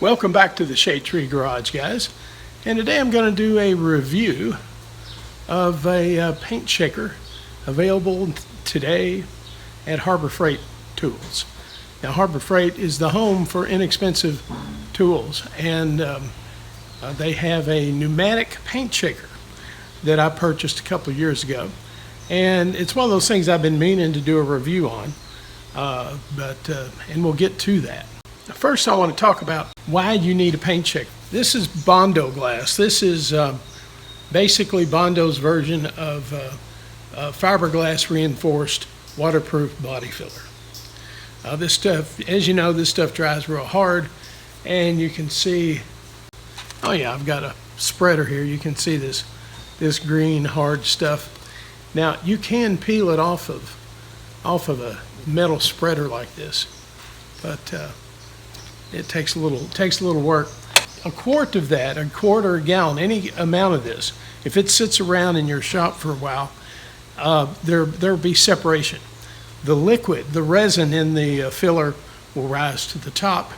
Welcome back to the Shade Tree Garage, guys. And today I'm going to do a review of a paint shaker available today at Harbor Freight Tools. Now, Harbor Freight is the home for inexpensive tools, and they have a pneumatic paint shaker that I purchased a couple of years ago. And it's one of those things I've been meaning to do a review on, and we'll get to that. First, I want to talk about why you need a paint shaker. This is Bondo glass. This is basically Bondo's version of fiberglass reinforced waterproof body filler. This stuff, as you know, this stuff dries real hard, and you can see, oh yeah, I've got a spreader here. You can see this green hard stuff. Now, you can peel it off of a metal spreader like this, but it takes a little work. A quart of that, a quart or a gallon, any amount of this, if it sits around in your shop for a while, there'll be separation. The liquid, the resin in the filler will rise to the top,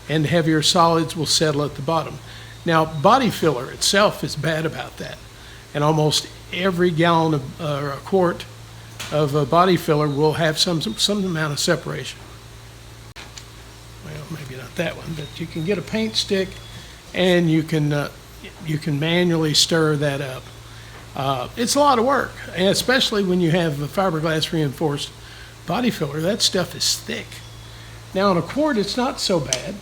and heavier solids will settle at the bottom. Now, body filler itself is bad about that, and almost every gallon or a quart of body filler will have some amount of separation. Well, maybe not that one, but you can get a paint stick and you can manually stir that up. It's a lot of work, and especially when you have a fiberglass reinforced body filler. That stuff is thick. Now, in a quart, it's not so bad.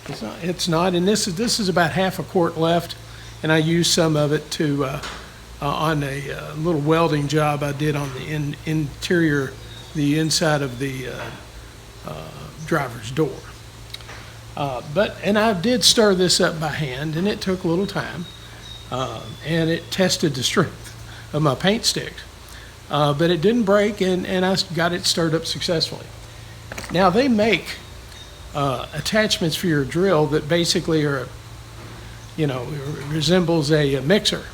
It's not, and this is about half a quart left, and I used some of it to on a little welding job I did on the interior, the inside of the driver's door. And I did stir this up by hand, and it took a little time, and it tested the strength of my paint stick, but it didn't break, and I got it stirred up successfully. Now, they make attachments for your drill that basically are, resembles a mixer,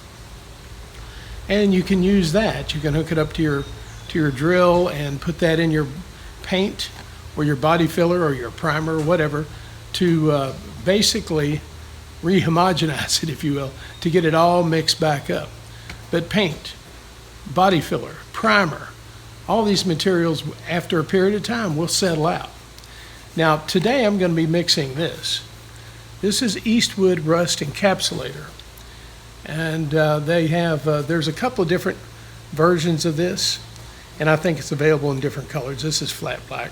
and you can use that. You can hook it up to your drill and put that in your paint or your body filler or your primer or whatever, to basically rehomogenize it, if you will, to get it all mixed back up. But paint, body filler, primer, all these materials after a period of time will settle out. Now, today I'm going to be mixing this. This is Eastwood Rust Encapsulator, and they have there's a couple of different versions of this, and I think it's available in different colors. This is flat black.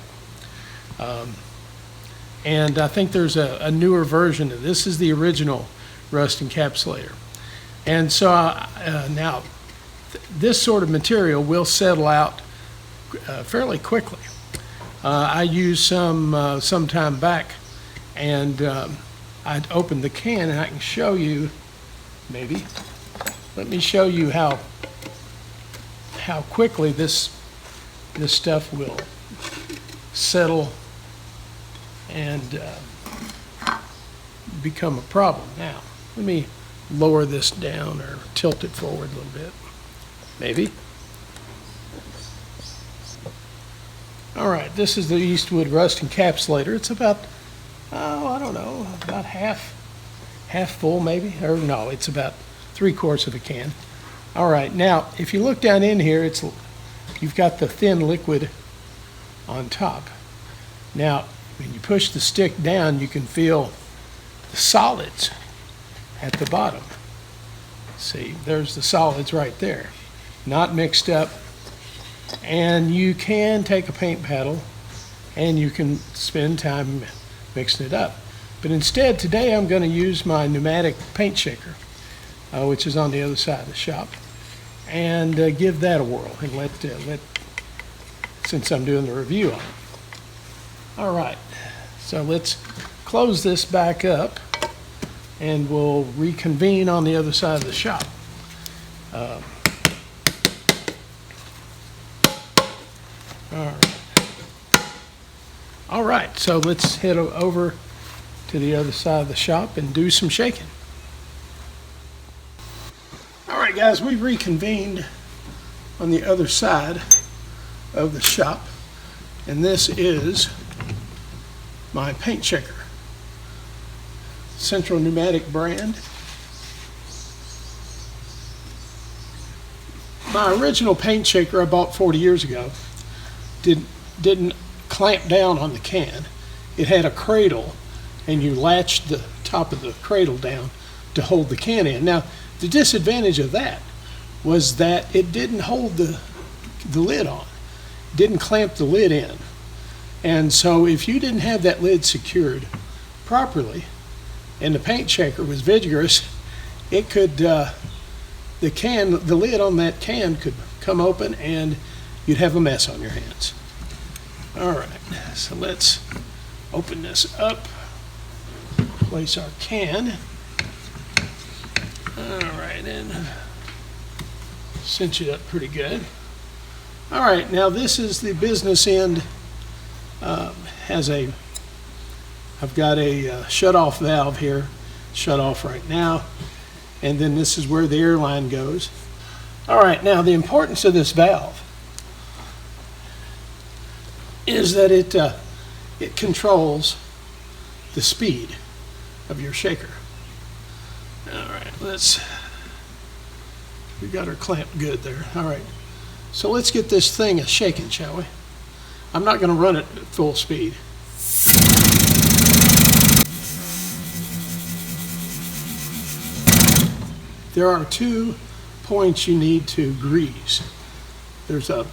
And I think there's a newer version of this. Is the original Rust Encapsulator. And so now this sort of material will settle out fairly quickly. I used some time back, and I opened the can, and I can show you, maybe. Let me show you how quickly this stuff will settle and become a problem. Now, let me lower this down or tilt it forward a little bit, maybe. All right, this is the Eastwood Rust Encapsulator. It's about, I don't know, about half full maybe, or no, it's about 3/4 of a can. All right, now, if you look down in here, you've got the thin liquid on top. Now, when you push the stick down, you can feel the solids at the bottom. See, there's the solids right there, not mixed up. And you can take a paint paddle and you can spend time mixing it up. But instead, today I'm going to use my pneumatic paint shaker, which is on the other side of the shop, and give that a whirl, and since I'm doing the review on it. All right, so let's close this back up, and we'll reconvene on the other side of the shop. All right, so let's head over to the other side of the shop and do some shaking. All right, guys, we've reconvened on the other side of the shop, and this is my paint shaker. Central Pneumatic brand. My original paint shaker I bought 40 years ago didn't clamp down on the can. It had a cradle, and you latched the top of the cradle down to hold the can in. Now, the disadvantage of that was that it didn't hold the lid on. It didn't clamp the lid in. And so if you didn't have that lid secured properly, and the paint shaker was vigorous, it could, the lid on that can could come open and you'd have a mess on your hands. All right, so let's open this up, place our can. All right, and cinch it up pretty good. All right, now this is the business end. I've got a shut-off valve here, shut off right now, and then this is where the air line goes. All right, now the importance of this valve is that it controls the speed of your shaker. All right, we got her clamped good there. All right, so let's get this thing shaking, shall we? I'm not going to run it at full speed. There are 2 points you need to grease. There's a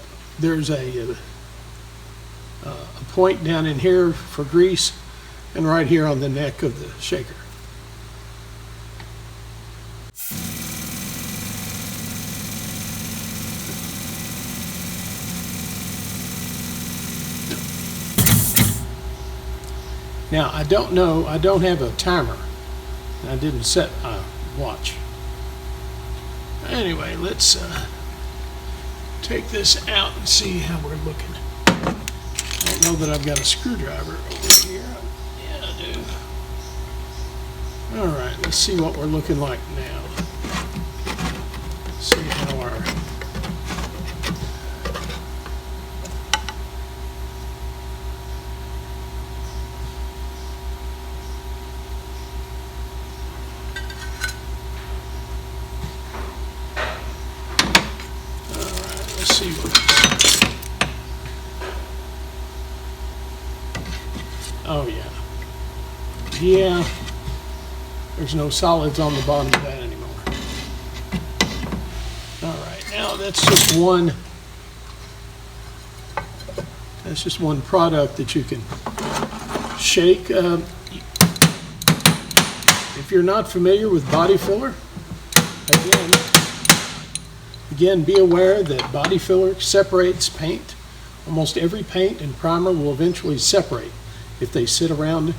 point down in here for grease, and right here on the neck of the shaker. Now, I don't have a timer. I didn't set my watch. Anyway, let's take this out and see how we're looking. I don't know that I've got a screwdriver over here. Yeah, I do. All right, let's see what we're looking like now. See how our oh yeah, there's no solids on the bottom of that anymore. All right, now that's just one product that you can shake. If you're not familiar with body filler, again, be aware that body filler separates paint. Almost every paint and primer will eventually separate if they sit around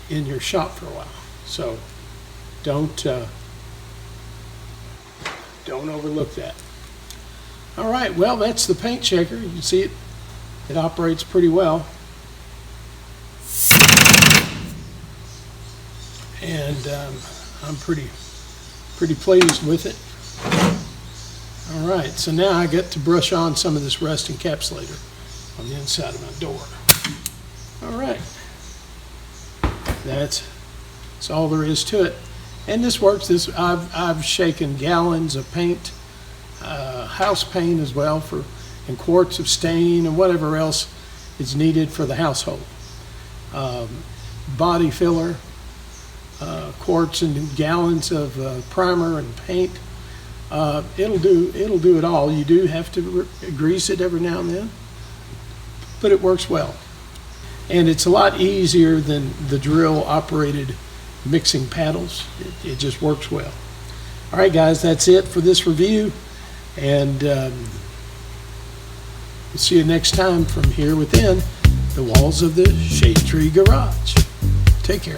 in your shop for a while. So don't overlook that. All right, well, that's the paint shaker. You can see it operates pretty well. And I'm pretty pleased with it. All right, so now I get to brush on some of this rust encapsulator on the inside of my door. All right, that's all there is to it. And this works. I've shaken gallons of paint, house paint as well, and quarts of stain and whatever else is needed for the household. Body filler, quarts and gallons of primer and paint. It'll do it all. You do have to grease it every now and then, but it works well. And it's a lot easier than the drill operated mixing paddles. It just works well. All right, guys, that's it for this review, and we'll see you next time from here within the walls of the Shade Tree Garage. Take care.